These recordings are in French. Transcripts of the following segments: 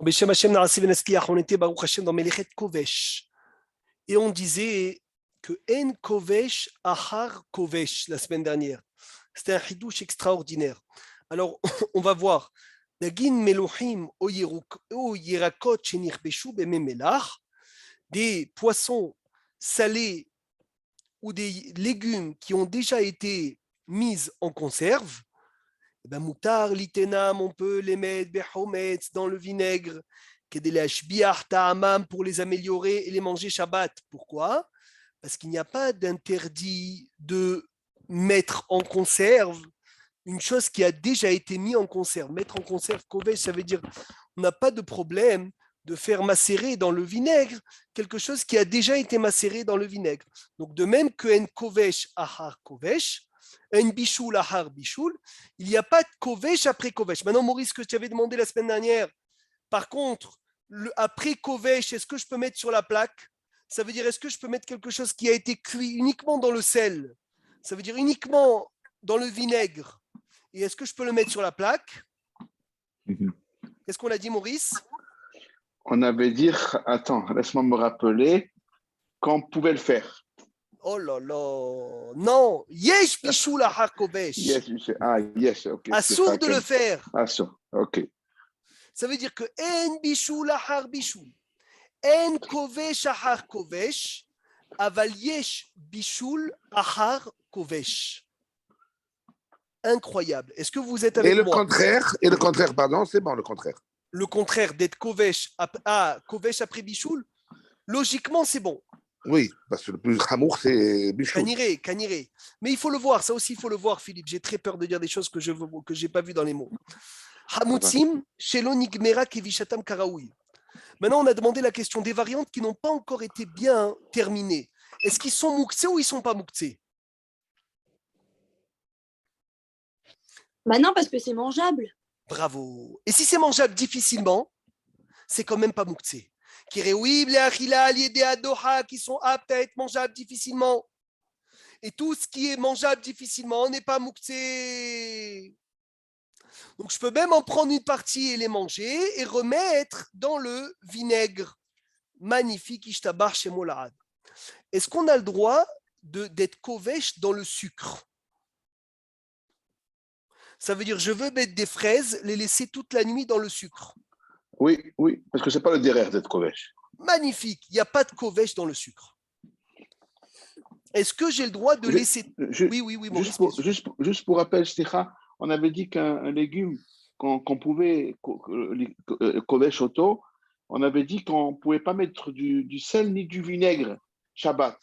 Beshem Hashem Narasi Veneskiach, on était Baruch Hashem dans Melechet Kovesh. Et on disait que En Kovesh Achar Kovesh la semaine dernière. C'était un hidouche extraordinaire. Alors, on va voir. Dagin Melohim o Yerakot Shenirbeshu Bememelach, des poissons salés ou des légumes qui ont déjà été mis en conserve. Ben, moutar, litenam, on peut les mettre behometz dans le vinaigre, pour les améliorer et les manger Shabbat. Pourquoi? Parce qu'il n'y a pas d'interdit de mettre en conserve une chose qui a déjà été mise en conserve. Mettre en conserve kovesh, ça veut dire on n'a pas de problème de faire macérer dans le vinaigre quelque chose qui a déjà été macéré dans le vinaigre. Donc de même que en kovesh ahar kovesh, un bichoul ahar bichoul, il n'y a pas de kovesh après kovesh. Maintenant, Maurice, que tu avais demandé la semaine dernière, par contre, après kovesh, est-ce que je peux mettre sur la plaque? Ça veut dire, est-ce que je peux mettre quelque chose qui a été cuit uniquement dans le sel? Ça veut dire uniquement dans le vinaigre. Et est-ce que je peux le mettre sur la plaque? Qu'est-ce qu'on a dit, Maurice? On avait dit, attends, laisse-moi me rappeler, qu'on pouvait le faire. Oh là là, non, yesh bichoul ahar kovesh. Yes, ok. Assour de le faire. Assour, ok. Ça veut dire que en bichoul ahar bichoul, en kovesh ahar kovesh, aval yesh bichoul ahar kovesh. Incroyable. Est-ce que vous êtes avec moi? Et le contraire, pardon, c'est bon, le contraire. Le contraire d'être kovesh à kovesh après bichoul, logiquement, c'est bon. Oui, parce que le plus hamour, c'est bichoul. Kaniré. Mais il faut le voir, ça aussi, il faut le voir, Philippe. J'ai très peur de dire des choses que je n'ai pas vues dans les mots. Hamutsim, shelo nigmera kevishatam karaoui. Maintenant, on a demandé la question des variantes qui n'ont pas encore été bien terminées. Est-ce qu'ils sont mouktsés ou ils ne sont pas mouktsés? Bah non, parce que c'est mangeable. Bravo. Et si c'est mangeable difficilement, c'est quand même pas mouktsé. Qui sont aptes à être mangeables difficilement. Et tout ce qui est mangeable difficilement n'est pas mouktsé. Donc, je peux même en prendre une partie et les manger et remettre dans le vinaigre. Magnifique, ishtabar chez Molad. Est-ce qu'on a le droit d'être kovesh dans le sucre? Ça veut dire, je veux mettre des fraises, les laisser toute la nuit dans le sucre. Oui, parce que ce n'est pas le derrière d'être kovesh. Magnifique, il n'y a pas de kovesh dans le sucre. Est-ce que j'ai le droit de laisser... Oui, Maurice, juste pour rappel, Stécha, on avait dit qu'un légume qu'on pouvait kovesh auto, on avait dit qu'on ne pouvait pas mettre du sel ni du vinaigre Shabbat.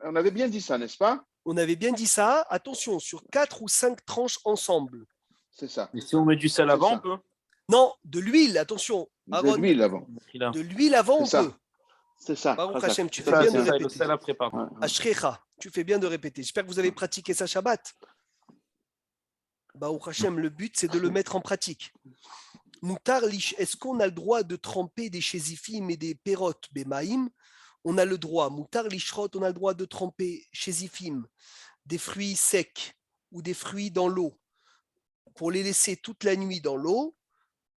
On avait bien dit ça, n'est-ce pas? On avait bien dit ça. Attention, sur 4 ou 5 tranches ensemble. C'est ça. Et si on met du sel avant, on peut? Non, de l'huile, attention. Aaron, de l'huile avant. De l'huile avant, on peut. C'est ça. Baruch Hashem, tu fais bien de répéter. Le sel après, pardon. Ashrecha, tu fais bien de répéter. J'espère que vous avez pratiqué ça Shabbat. Baruch Hashem, le but, c'est de le mettre en pratique. Moutar lish, est-ce qu'on a le droit de tremper des chésifim et des pérotes bémaïm? On a le droit. Moutar lishrot, on a le droit de tremper chésifim, des fruits secs ou des fruits dans l'eau, pour les laisser toute la nuit dans l'eau.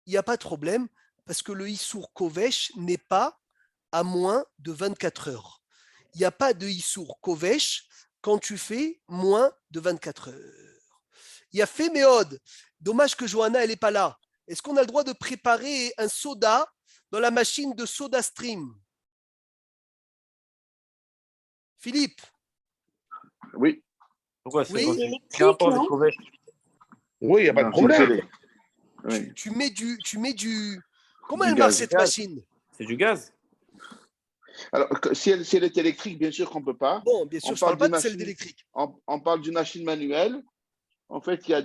Il n'y a pas de problème, parce que le Issour Kovesh n'est pas à moins de 24 heures. Il n'y a pas de Issour Kovesh quand tu fais moins de 24 heures. Il y a fait Méode. Dommage que Johanna, elle n'est pas là. Est-ce qu'on a le droit de préparer un soda dans la machine de Soda Stream? Philippe? Oui. Pourquoi Oui, électrique, non? Oui, il n'y a pas de problème. Tu mets du... Comment Du elle marche gaz. cette machine? C'est du gaz. Alors, si elle est électrique, bien sûr qu'on ne peut pas. Bon, bien sûr, je ne parle pas de celle d'électrique. On parle d'une machine manuelle. En fait, il y a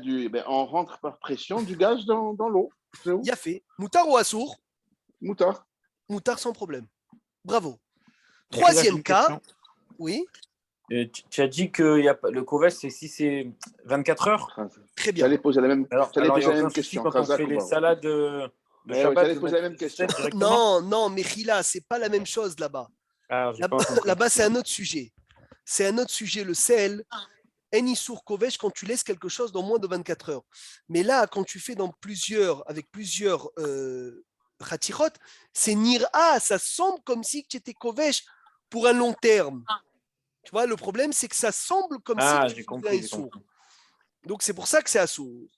on rentre par pression du gaz dans l'eau. Il y a fait. Moutar ou assour? Moutar. Moutar sans problème. Bravo. Troisième cas. Oui. Tu as dit que le kovesh, c'est si c'est 24 heures. Très bien. J'allais poser la même, question. Quand on fait les salades de Shabbat, j'allais poser la même question. Non, Mechila, c'est pas la même chose là-bas. Là-bas, c'est un autre sujet. C'est un autre sujet, le sel. Enisur kovesh quand tu laisses quelque chose dans moins de 24 heures. Mais là, quand tu fais avec plusieurs Khatirot, c'est Nira, ça semble comme si tu étais Kovesh pour un long terme. Tu vois, le problème, c'est que ça semble comme si tu j'ai faisais compris. un j'ai Issour. compris. Donc, c'est pour ça que c'est Assour.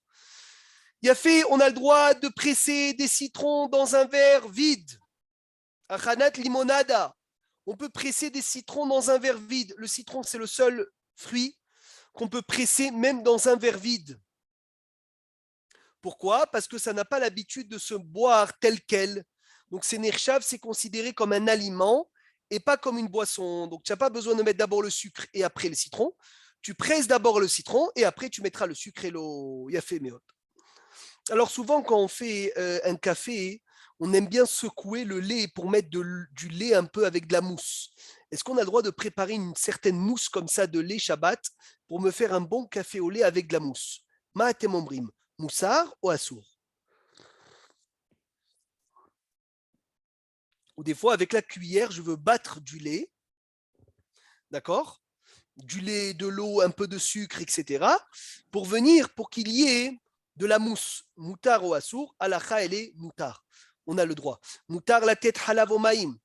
Il a fait, on a le droit de presser des citrons dans un verre vide. Achanat limonada. On peut presser des citrons dans un verre vide. Le citron, c'est le seul fruit qu'on peut presser même dans un verre vide. Pourquoi? Parce que ça n'a pas l'habitude de se boire tel quel. Donc, c'est Nershav, c'est considéré comme un aliment et pas comme une boisson. Donc, tu n'as pas besoin de mettre d'abord le sucre et après le citron. Tu presses d'abord le citron et après, tu mettras le sucre et l'eau. Yafé meot. Alors, souvent, quand on fait un café, on aime bien secouer le lait pour mettre du lait un peu avec de la mousse. Est-ce qu'on a le droit de préparer une certaine mousse comme ça de lait Shabbat pour me faire un bon café au lait avec de la mousse? Ma'atem ombrim, moussard ou assour? Ou des fois, avec la cuillère, je veux battre du lait, d'accord? Du lait, de l'eau, un peu de sucre, etc. pour qu'il y ait de la mousse. Moutar ou assour, halakha, elle est moutar. On a le droit. Moutar la tête halav o maïm.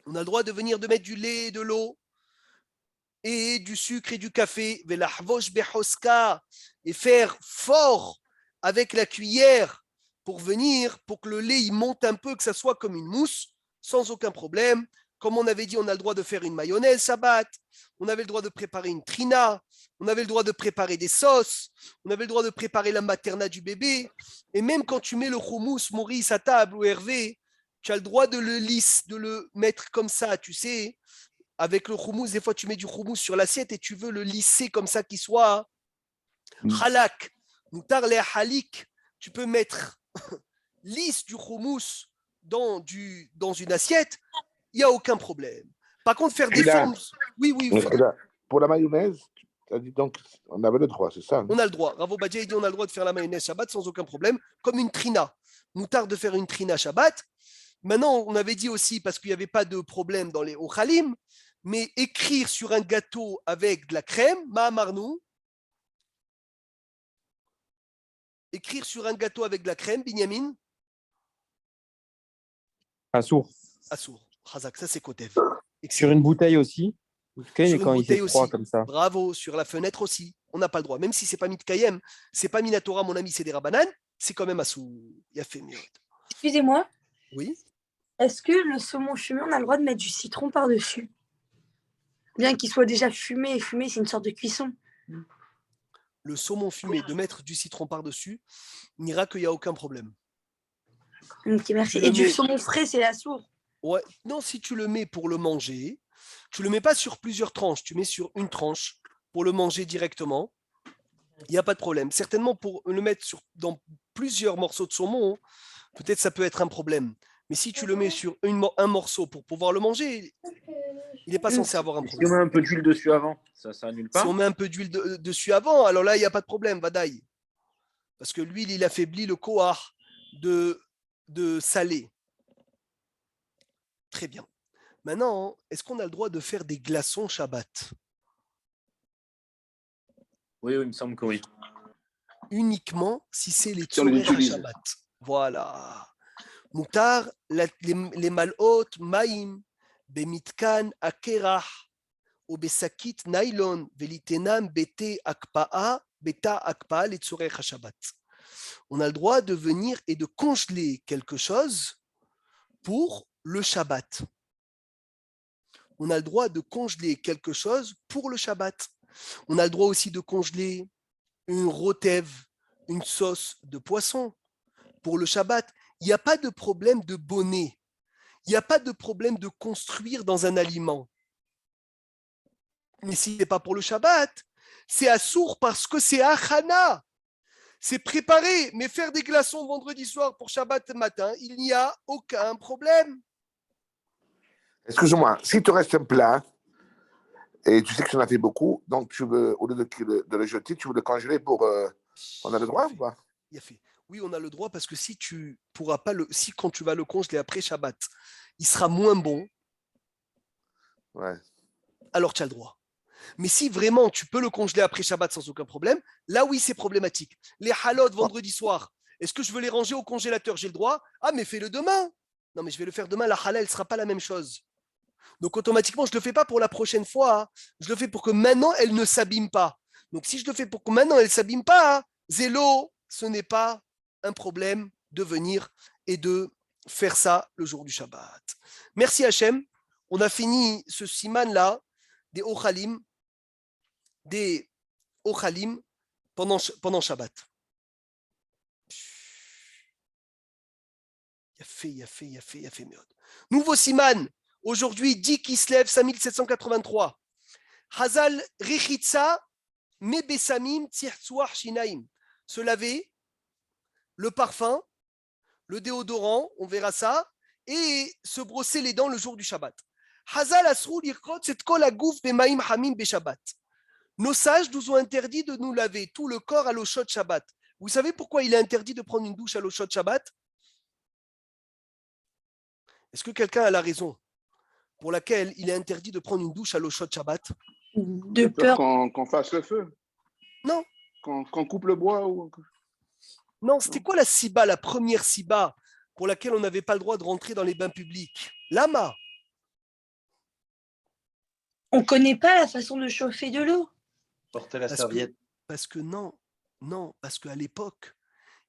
On a le droit de venir de mettre du lait, de l'eau et du sucre et du café. Velahvosh behoska. Et faire fort avec la cuillère pour que le lait il monte un peu, que ça soit comme une mousse, sans aucun problème. Comme on avait dit, on a le droit de faire une mayonnaise Shabbat. On avait le droit de préparer une trina. On avait le droit de préparer des sauces. On avait le droit de préparer la materna du bébé. Et même quand tu mets le houmous, Maurice, à table ou Hervé, tu as le droit de le mettre comme ça, tu sais. Avec le houmous, des fois, tu mets du houmous sur l'assiette et tu veux le lisser comme ça qu'il soit halak. Moutar le halik. Tu peux mettre lisse du houmous dans une assiette, il n'y a aucun problème. Par contre, faire des formes. Oui. Pour la mayonnaise, tu as dit donc, on avait le droit, c'est ça? On a le droit. Ravo Badja dit on a le droit de faire la mayonnaise Shabbat sans aucun problème, comme une trina. Moutar de faire une trina Shabbat. Maintenant, on avait dit aussi, parce qu'il n'y avait pas de problème dans les ochalim, mais écrire sur un gâteau avec de la crème, ma'amarnou. Écrire sur un gâteau avec de la crème, Binyamin. Assour. Assour. Khazak, ça c'est Kotev. Sur une bouteille aussi. Sur une quand il fait bouteille froid aussi. comme ça. Bravo. Sur la fenêtre aussi. On n'a pas le droit. Même si c'est pas Mitkayem, c'est pas Minatora, mon ami, c'est des Rabanan, c'est quand même Assour. Il a fait mieux. Excusez-moi. Oui. Est-ce que le saumon fumé, on a le droit de mettre du citron par-dessus? Bien qu'il soit déjà fumé, et fumé, c'est une sorte de cuisson. Le saumon fumé, de mettre du citron par-dessus, il n'ira qu'il n'y a aucun problème. Ok, merci. Et du saumon frais, c'est la sourde. Ouais. Non, si tu le mets pour le manger, tu ne le mets pas sur plusieurs tranches, tu mets sur une tranche pour le manger directement. Il n'y a pas de problème. Certainement, pour le mettre dans plusieurs morceaux de saumon, peut-être ça peut être un problème. Mais si tu le mets sur un morceau pour pouvoir le manger, il n'est pas censé avoir un problème. Si on met un peu d'huile dessus avant, ça annule pas? Si on met un peu d'huile dessus avant, alors là, il n'y a pas de problème, Vadaï. Parce que l'huile, il affaiblit le kohar de salé. Très bien. Maintenant, est-ce qu'on a le droit de faire des glaçons Shabbat? Oui, il me semble que oui. Uniquement si c'est les Si on les tzorer utilise. Shabbat. Voilà. Moutar, les malhot, maïm, bemitkan, akerah, ou besakit, nylon, velitenam, beta akpa, les tzorer Shabbat. On a le droit de venir et de congeler quelque chose pour le Shabbat. On a le droit de congeler quelque chose pour le Shabbat. On a le droit aussi de congeler une rotev, une sauce de poisson pour le Shabbat. Il n'y a pas de problème de bonnet. Il n'y a pas de problème de construire dans un aliment. Mais si ce n'est pas pour le Shabbat, c'est assour parce que c'est achana. C'est préparé. Mais faire des glaçons vendredi soir pour Shabbat matin, il n'y a aucun problème. Excuse-moi, si tu restes un plat, et tu sais que tu en as fait beaucoup, donc tu veux, au lieu de le jeter, tu veux le congeler pour... on a le droit ou pas? Il a fait. Oui, on a le droit parce que si tu pourras pas si quand tu vas le congeler après Shabbat, il sera moins bon, Ouais. alors tu as le droit. Mais si vraiment tu peux le congeler après Shabbat sans aucun problème, là oui, c'est problématique. Les halot vendredi soir, Est-ce que je veux les ranger au congélateur? J'ai le droit? Ah, mais fais-le demain. Non, mais je vais le faire demain, la halal ne sera pas la même chose. Donc automatiquement, je ne le fais pas pour la prochaine fois. Je le fais pour que maintenant, elle ne s'abîme pas. Donc si je le fais pour que maintenant, elle ne s'abîme pas, zélo, ce n'est pas un problème de venir et de faire ça le jour du Shabbat. Merci Hachem. On a fini ce siman-là des Ochalim, pendant Shabbat. Il a fait. Nouveau siman. Aujourd'hui, 10 Kislev 5783. Hazal Richitza Mebesamim Tzirtsuach Shinaim. Se laver, le parfum, le déodorant, on verra ça, et se brosser les dents le jour du Shabbat. Hazal Asrou Lirkot Setkol Agouf Bemaim Hamim Beshabbat. Nos sages nous ont interdit de nous laver tout le corps à l'eau chaude Shabbat. Vous savez pourquoi il est interdit de prendre une douche à l'eau chaude Shabbat? Est-ce que quelqu'un a la raison pour laquelle il est interdit de prendre une douche à l'eau chaude Shabbat? De peur. Qu'on fasse le feu. Non. Qu'on coupe le bois ou... Non, c'était quoi la siba, la première siba pour laquelle on n'avait pas le droit de rentrer dans les bains publics? Lama. On ne connaît pas la façon de chauffer de l'eau. Porter la Parce serviette. Parce que non, parce qu'à l'époque,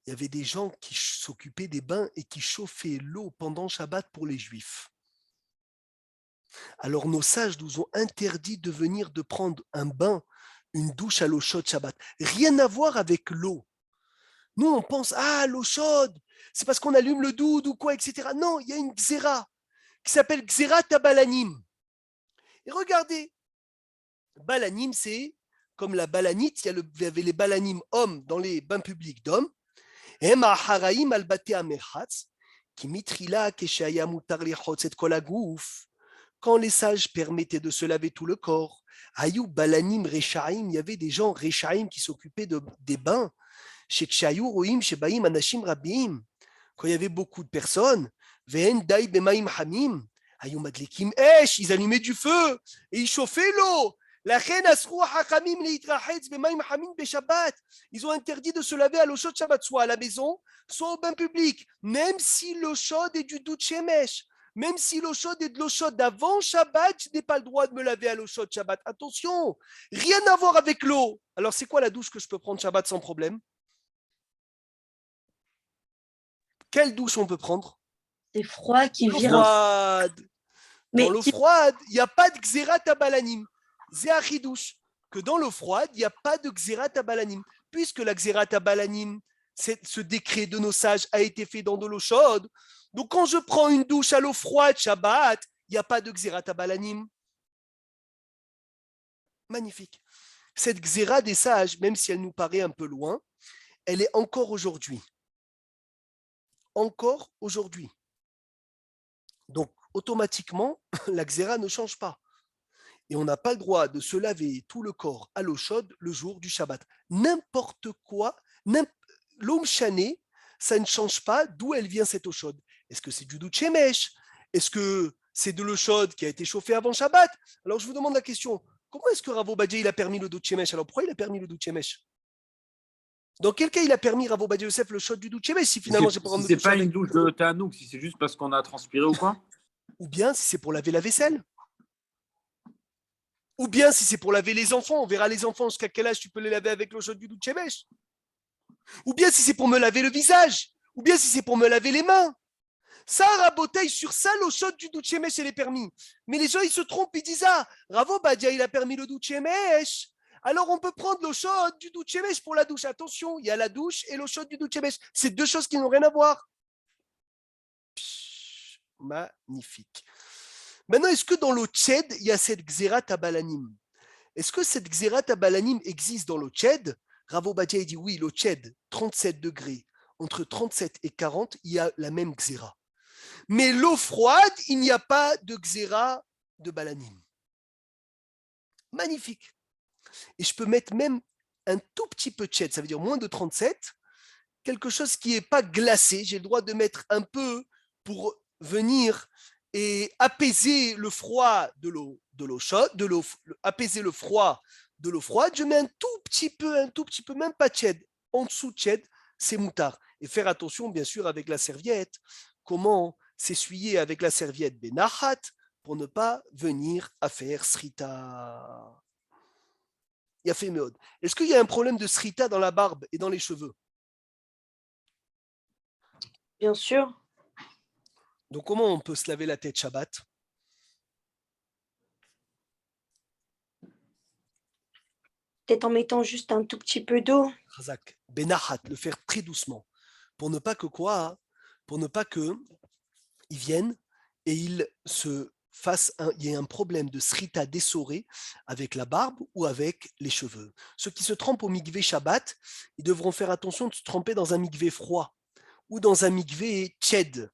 il y avait des gens qui s'occupaient des bains et qui chauffaient l'eau pendant Shabbat pour les Juifs. Alors nos sages nous ont interdit de venir de prendre un bain, une douche à l'eau chaude Shabbat. Rien à voir avec l'eau. Nous, on pense, l'eau chaude, c'est parce qu'on allume le doud ou quoi, etc. Non, il y a une xéra qui s'appelle xéra tabalanim. Et regardez, balanim, c'est comme la balanite, il y avait les balanim hommes dans les bains publics d'hommes. Quand les sages permettaient de se laver tout le corps, Ayou balanim rechaim, il y avait des gens rechaim qui s'occupaient des bains. Chez Kshayu roim shebaim anashim rabim, quand il y avait beaucoup de personnes, ve'en dai bemaim hamim, Ayou madlikim esh, ils allumaient du feu et ils chauffaient l'eau. Ils ont interdit de se laver à l'eau chaude Shabbat, soit à la maison, soit au bain public, même si l'eau chaude est du dout shemesh. Même si l'eau chaude est de l'eau chaude d'avant Shabbat, je n'ai pas le droit de me laver à l'eau chaude Shabbat. Attention, rien à voir avec l'eau. Alors, c'est quoi la douche que je peux prendre Shabbat sans problème? Quelle douche on peut prendre? C'est froid qui L'eau vient. froide. Mais Dans l'eau froide, il n'y a pas de xérat abalanim. Zéachidouche. Que dans l'eau froide, il n'y a pas de xérat abalanim. Puisque la xérat abalanim, ce décret de nos sages a été fait dans de l'eau chaude. Donc, quand je prends une douche à l'eau froide Shabbat, il n'y a pas de xérat abalanim. Magnifique. Cette xéra des sages, même si elle nous paraît un peu loin, elle est encore aujourd'hui. Encore aujourd'hui. Donc, automatiquement, la xéra ne change pas. Et on n'a pas le droit de se laver tout le corps à l'eau chaude le jour du Shabbat. N'importe quoi, l'eau mchané, ça ne change pas d'où elle vient cette eau chaude. Est-ce que c'est du dout shemesh? Est-ce que c'est de l'eau chaude qui a été chauffée avant Shabbat? Alors je vous demande la question, comment est-ce que Rav Obadja il a permis le dout shemesh? Alors pourquoi il a permis le dout shemesh? Dans quel cas il a permis Rav Obadja Yosef le chaud du dout shemesh si finalement j'ai pas Si c'est pas une douche de Tanouk, si c'est juste parce qu'on a transpiré ou quoi? Ou bien si c'est pour laver la vaisselle? Ou bien si c'est pour laver les enfants, on verra les enfants jusqu'à quel âge tu peux les laver avec l'eau chaude du dout shemesh. Ou bien si c'est pour me laver le visage. Ou bien si c'est pour me laver les mains. Ça, Rabotaï, sur ça, l'eau chaude du dout shemesh, elle est permis. Mais les gens, ils se trompent, ils disent, Rav Obadja, il a permis le dout shemesh. Alors, on peut prendre l'eau chaude du dout shemesh pour la douche. Attention, il y a la douche et l'eau chaude du dout shemesh. C'est deux choses qui n'ont rien à voir. Magnifique. Maintenant, est-ce que dans l'eau tchède, il y a cette xérat abalanim? Est-ce que cette xérat abalanim existe dans l'eau tchède? Rav Obadja dit oui, l'eau tchède, 37 degrés, entre 37 et 40, il y a la même xéra. Mais l'eau froide, il n'y a pas de xéra de balanim. Magnifique. Et je peux mettre même un tout petit peu de tchède, ça veut dire moins de 37, quelque chose qui n'est pas glacé. J'ai le droit de mettre un peu pour venir et apaiser le froid de l'eau chaude, apaiser le froid de l'eau froide. Je mets un tout petit peu, même pas de tchède, en dessous de tchède, c'est moutar. Et faire attention, bien sûr, avec la serviette. Comment s'essuyer avec la serviette benahat pour ne pas venir à faire srita. Il a fait méode. Est-ce qu'il y a un problème de srita dans la barbe et dans les cheveux? Bien sûr. Donc, comment on peut se laver la tête Shabbat? Peut-être en mettant juste un tout petit peu d'eau. Razak, benahat, le faire très doucement. Pour ne pas que quoi? Pour ne pas que ils viennent et ils se fassent il y ait un problème de srita dessoré avec la barbe ou avec les cheveux. Ceux qui se trempent au mikvé Shabbat, ils devront faire attention de se tremper dans un mikvé froid ou dans un mikvé tiède,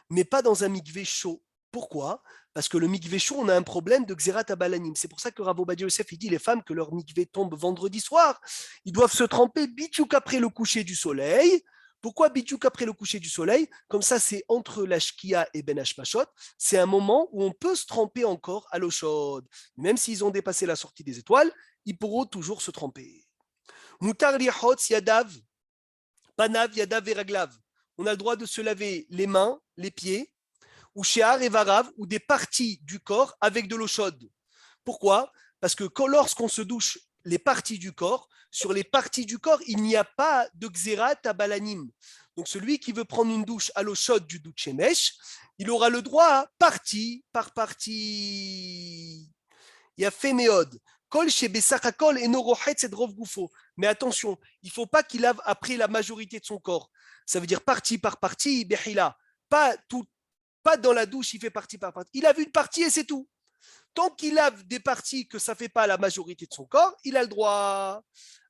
mais pas dans un mikvé chaud. Pourquoi? Parce que le mikvé chaud, on a un problème de xérat abalanim. C'est pour ça que Rav Ovadia Yosef il dit les femmes que leur mikvé tombe vendredi soir, ils doivent se tremper bitouk après le coucher du soleil. Pourquoi bitouk après le coucher du soleil? Comme ça, c'est entre la shkia et ben hashmashot. C'est un moment où on peut se tremper encore à l'eau chaude. Même s'ils ont dépassé la sortie des étoiles, ils pourront toujours se tremper. Mutar lichot yadav, panav yadav veraglav. On a le droit de se laver les mains, les pieds, ou shear et varav, ou des parties du corps avec de l'eau chaude. Pourquoi? Parce que lorsqu'on se douche les parties du corps, sur les parties du corps, il n'y a pas de xérat à balanim. Donc celui qui veut prendre une douche à l'eau chaude du douche Shemesh, il aura le droit à partie par partie. Il y a fait méode. Kol chez Bessachakol et Norohet, c'est Drov Goufo. Mais attention, il ne faut pas qu'il lave après la majorité de son corps. Ça veut dire partie par partie, Behila. Pas dans la douche, il fait partie par partie. Il a vu une partie et c'est tout. Tant qu'il lave des parties que ça ne fait pas la majorité de son corps, il a le droit.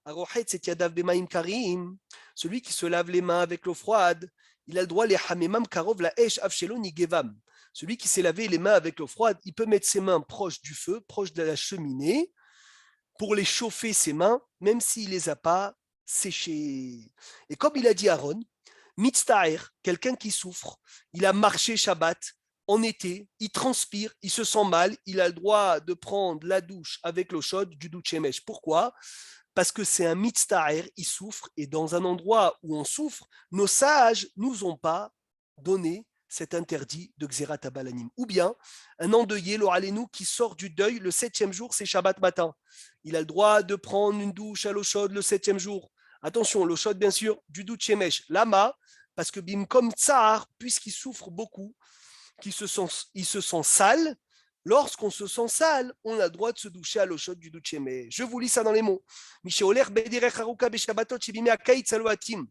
Arohet, c'est Yadav Bemaim Karim. Celui qui se lave les mains avec l'eau froide, il a le droit, les Hamemam Karov, la Esh, Avshelo, Nigevam. Celui qui s'est lavé les mains avec l'eau froide, il peut mettre ses mains proches du feu, proches de la cheminée, pour les chauffer ses mains, même s'il ne les a pas séchées. Et comme il a dit Aaron, Mitztaer, quelqu'un qui souffre, il a marché Shabbat, en été, il transpire, il se sent mal, il a le droit de prendre la douche avec l'eau chaude du douche Shemesh. Pourquoi? Parce que c'est un mitztaer, il souffre, et dans un endroit où on souffre, nos sages ne nous ont pas donné cet interdit de Xerat Abalanim. Ou bien, un endeuillé, l'Oralenu, qui sort du deuil le 7e jour, c'est Shabbat matin. Il a le droit de prendre une douche à l'eau chaude le 7e jour. Attention, l'eau chaude, bien sûr, du douche Shemesh. Lama, parce que Bim comme Tsar, puisqu'il souffre beaucoup, il se sent sale. Lorsqu'on se sent sale, on a le droit de se doucher à l'eau chaude du douche. Mais je vous lis ça dans les mots. Mishéoler bederech haruka beshabbatot shebimei hakayitz aloatim.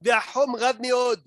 Ve'achom rav meod.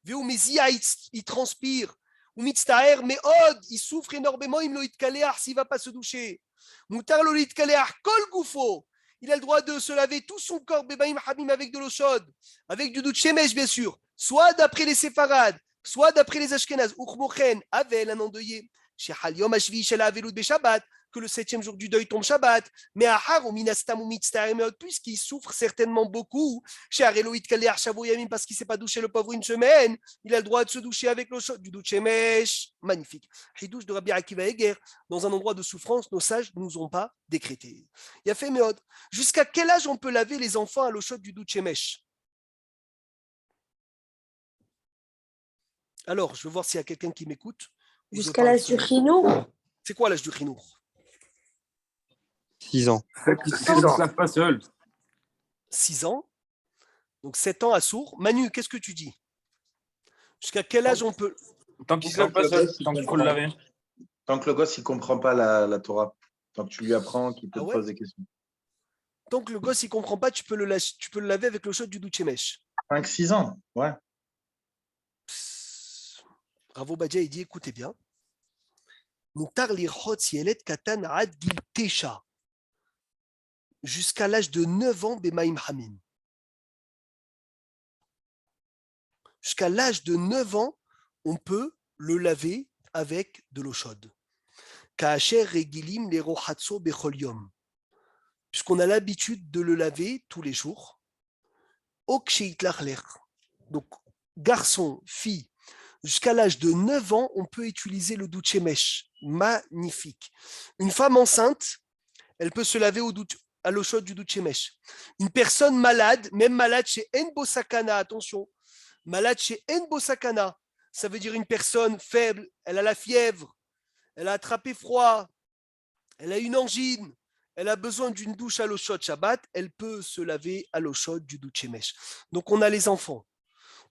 Ve'u mezia, il transpire. Ou mitztaer meod, il souffre énormément, il ne kaleach s'il ne va pas se doucher. Mutar lo kaleach kol gufo. Il a le droit de se laver tout son corps, bebaim habim, avec de l'eau chaude, avec du douche shemesh, bien sûr, soit d'après les séfarades, soit d'après les Ashkenaz, Uchmochen, Avel, un endeuillé, chez Haliom Ashvi, chez la Avelout Beshabbat, que le 7e jour du deuil tombe Shabbat, mais à Har, au Minastam ou Mitztaremeot, puisqu'il souffre certainement beaucoup, chez Areloït Kaléar Shavoyamim, parce qu'il ne s'est pas douché le pauvre une semaine, il a le droit de se doucher avec l'eau chaude du Douchemesh. Magnifique. Hidouche de Rabbi Akiva Eger, dans un endroit de souffrance, nos sages ne nous ont pas décrété. Il a fait Méod. Jusqu'à quel âge on peut laver les enfants à l'eau chaude du Douchemesh? Alors, je veux voir s'il y a quelqu'un qui m'écoute. Jusqu'à l'âge du Chinour. C'est quoi l'âge du Chinour? 6 ans. 6 ans. Ça pas seul. 6 ans. Donc 7 ans à sourd. Manu, qu'est-ce que tu dis? Jusqu'à quel âge on peut? Tant qu'il ne se lave pas seul, tant qu'il faut le laver. Tant que le gosse, il ne comprend pas la Torah. Tant que tu lui apprends, qu'il te pose des questions. Tant que le gosse il ne comprend pas, tu peux le laver avec l'eau chaude du Douchemesh. 5-6 ans, ouais. Bravo Badja, il dit écoutez bien. Mutar lirhot yelet katan ad gil tesha. Jusqu'à l'âge de 9 ans, Bemaim Hamim. Jusqu'à l'âge de 9 ans, on peut le laver avec de l'eau chaude. Kaacher regilim le rohatso bechol yom. Puisqu'on a l'habitude de le laver tous les jours. Donc, garçon, fille, jusqu'à l'âge de 9 ans, on peut utiliser le douche Shemesh. Magnifique. Une femme enceinte, elle peut se laver au douche. à l'eau chaude du Douchemesh. Une personne malade, même malade chez Enbo Sakana, attention, malade chez Enbo Sakana, ça veut dire une personne faible, elle a la fièvre, elle a attrapé froid, elle a une angine, elle a besoin d'une douche à l'eau chaude Shabbat, elle peut se laver à l'eau chaude du Douchemesh. Donc on a les enfants,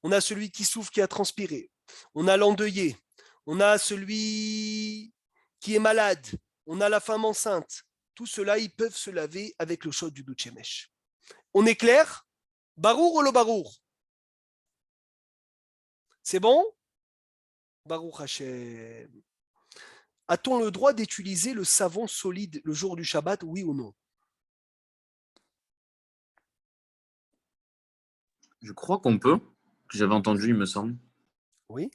on a celui qui souffre, qui a transpiré, on a l'endeuillé, on a celui qui est malade, on a la femme enceinte. Tout cela, ils peuvent se laver avec l'eau chaude du Douchemesh. On est clair? Barour ou le barour? C'est bon? Baruch Hashem. A-t-on le droit d'utiliser le savon solide le jour du Shabbat, oui ou non? Je crois qu'on peut. J'avais entendu, il me semble. Oui.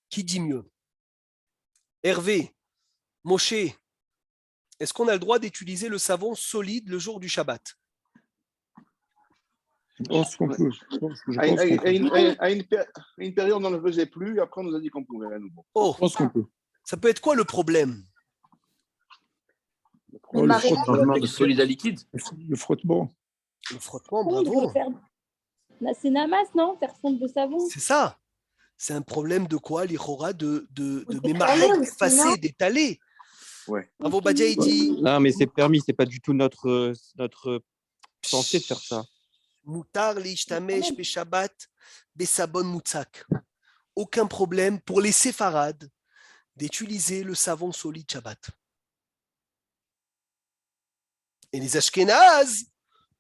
Qui dit mieux? Hervé, Moshe, est-ce qu'on a le droit d'utiliser le savon solide le jour du Shabbat? Je pense qu'on peut. Je pense qu'on À une période, on ne le faisait plus. Après, on nous a dit qu'on pouvait à nouveau. Oh, pense qu'on peut. ça peut être quoi le problème? Mais le Marie- frottement. Changement de solide à liquide. Le frottement. Le frottement, Oui, il bravo. devrait faire. Là, c'est Namas, non? Faire fondre le savon. C'est ça. C'est un problème de quoi, l'Ichora, de d'étaler mémarek, aussi, d'effacer, non d'étaler. Ouais. Bravo, Badia, il dit Non, mais c'est permis, c'est pas du tout notre pensée de faire ça. Moutar l'ishtamesh beshabbat besabon moutzak. Aucun problème pour les séfarades d'utiliser le savon solide Shabbat. Et les Ashkénazes,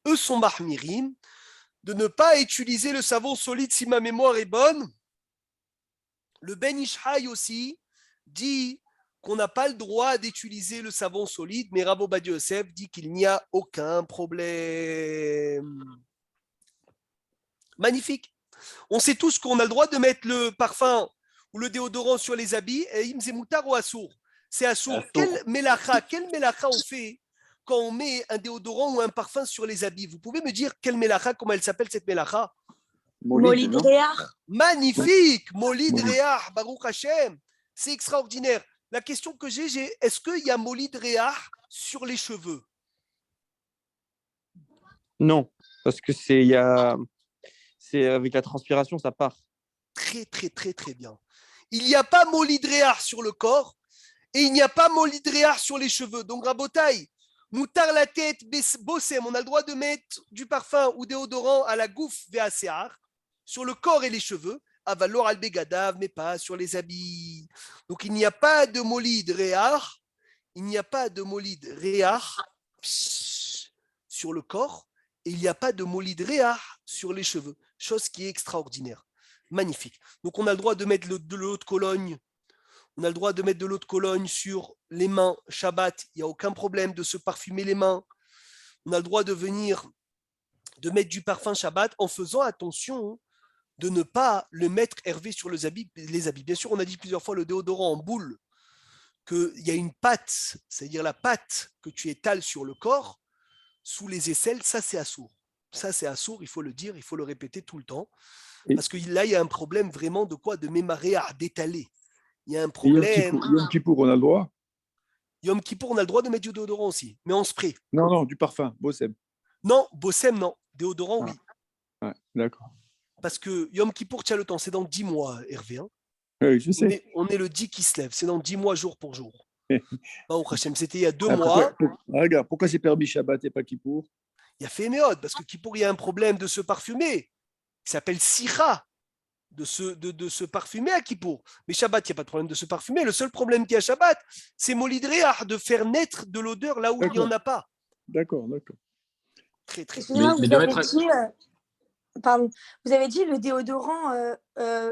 eux sont mahmirim de ne pas utiliser le savon solide si ma mémoire est bonne. Le Ben Ishai aussi dit qu'on n'a pas le droit d'utiliser le savon solide, mais Rabbi Ovadia Yosef dit qu'il n'y a aucun problème. Magnifique. On sait tous qu'on a le droit de mettre le parfum ou le déodorant sur les habits, et imzemoutar ou assour. C'est assour. Quel mélacha on fait quand on met un déodorant ou un parfum sur les habits? Vous pouvez me dire quelle mélacha, comment elle s'appelle cette mélacha? Molid non Réar. Magnifique, Molid Réah, Baruch Hashem, c'est extraordinaire. La question que j'ai, est-ce qu'il y a Molid Réah sur les cheveux? Non, parce que c'est avec la transpiration, ça part. Très, très, très, très bien. Il n'y a pas Molid Réah sur le corps et il n'y a pas Molid Réah sur les cheveux. Donc, Rabotaï, moutar la tête, bossem, on a le droit de mettre du parfum ou déodorant à la gouffe ve'asear sur le corps et les cheveux, avalor al begadav, mais pas sur les habits. Donc il n'y a pas de molid réah, il n'y a pas de molid réah sur le corps et il n'y a pas de molid réah sur les cheveux, chose qui est extraordinaire, magnifique. Donc on a le droit de mettre de l'eau de Cologne, on a le droit de mettre de l'eau de Cologne sur les mains, Shabbat, il n'y a aucun problème de se parfumer les mains. On a le droit de mettre du parfum Shabbat en faisant attention de ne pas le mettre Hervé sur les habits. Bien sûr, on a dit plusieurs fois le déodorant en boule, qu'il y a une pâte, c'est-à-dire la pâte que tu étales sur le corps, sous les aisselles, ça c'est assourd. Ça c'est assourd, il faut le dire, il faut le répéter tout le temps. Parce que là, il y a un problème vraiment de quoi? De mémaréa, d'étaler. Il y a un problème. Yom Kippour, on a le droit? Yom Kippour, on a le droit de mettre du déodorant aussi, mais en spray. Non, du parfum, Bossem. Non, Bossem, non. Déodorant, oui. Ouais, d'accord. Parce que Yom Kippour, tu as le temps, c'est dans 10 mois, Hervé. Hein. Oui, je sais. On est le 10 qui se lève, c'est dans 10 mois, jour pour jour. C'était il y a 2 Ah, mois. Regarde, pourquoi c'est permis Shabbat et pas Kippour? Il y a fait méode, parce que Kippour, il y a un problème de se parfumer. Il s'appelle Sicha, de se parfumer à Kippour. Mais Shabbat, il n'y a pas de problème de se parfumer. Le seul problème qu'il y a à Shabbat, c'est Molidréach, de faire naître de l'odeur là où il n'y en a pas. D'accord. Très, très. Excusez-moi, Mais vous de avez mettre- dit, pardon, vous avez dit le déodorant.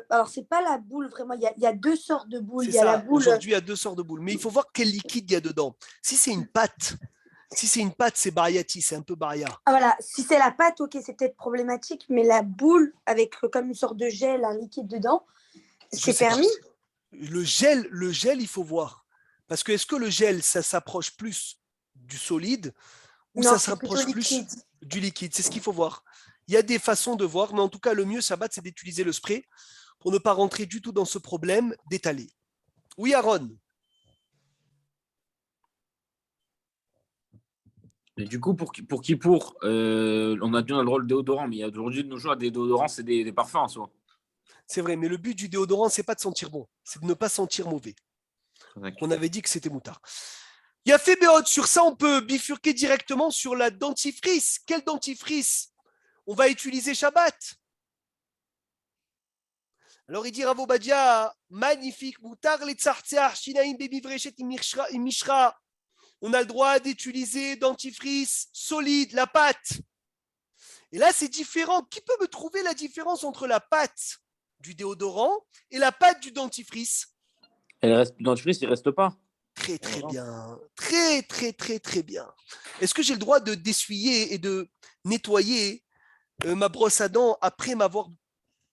Alors, c'est pas la boule vraiment. Il y a deux sortes de boules. C'est Il y a la ça. boule. Aujourd'hui, il y a 2 sortes de boules. Mais il faut voir quel liquide il y a dedans. Si c'est une pâte, c'est bariati, c'est un peu baria. Ah, voilà, si c'est la pâte, ok, c'est peut-être problématique, mais la boule avec comme une sorte de gel, un liquide dedans, c'est sais pas. permis. Le gel, il faut voir. Parce que est-ce que le gel, ça s'approche plus du solide ou Non, ça c'est plutôt s'approche plus liquide. du liquide? C'est ce qu'il faut voir. Il y a des façons de voir, mais en tout cas, le mieux, Shabbat, c'est d'utiliser le spray pour ne pas rentrer du tout dans ce problème d'étaler. Oui, Aaron. Et du coup, pour Kippour, on a dit on a le droit le déodorant, mais il y a aujourd'hui de nos jours des déodorants, c'est des parfums en soi. C'est vrai, mais le but du déodorant, c'est pas de sentir bon, c'est de ne pas sentir mauvais. On avait dit que c'était moutard. Il y a fait Béod. Sur ça, on peut bifurquer directement sur la dentifrice. Quel dentifrice on va utiliser Shabbat? Alors il dit Rav Obadia, magnifique, moutar les tzartzeach, shinaim bebivreshet imishra. On a le droit d'utiliser dentifrice solide, la pâte. Et là, c'est différent. Qui peut me trouver la différence entre la pâte du déodorant et la pâte du dentifrice? Le dentifrice, il ne reste pas. Très, très bien. Très, très, très, très bien. Est-ce que j'ai le droit de d'essuyer et de nettoyer ma brosse à dents après m'avoir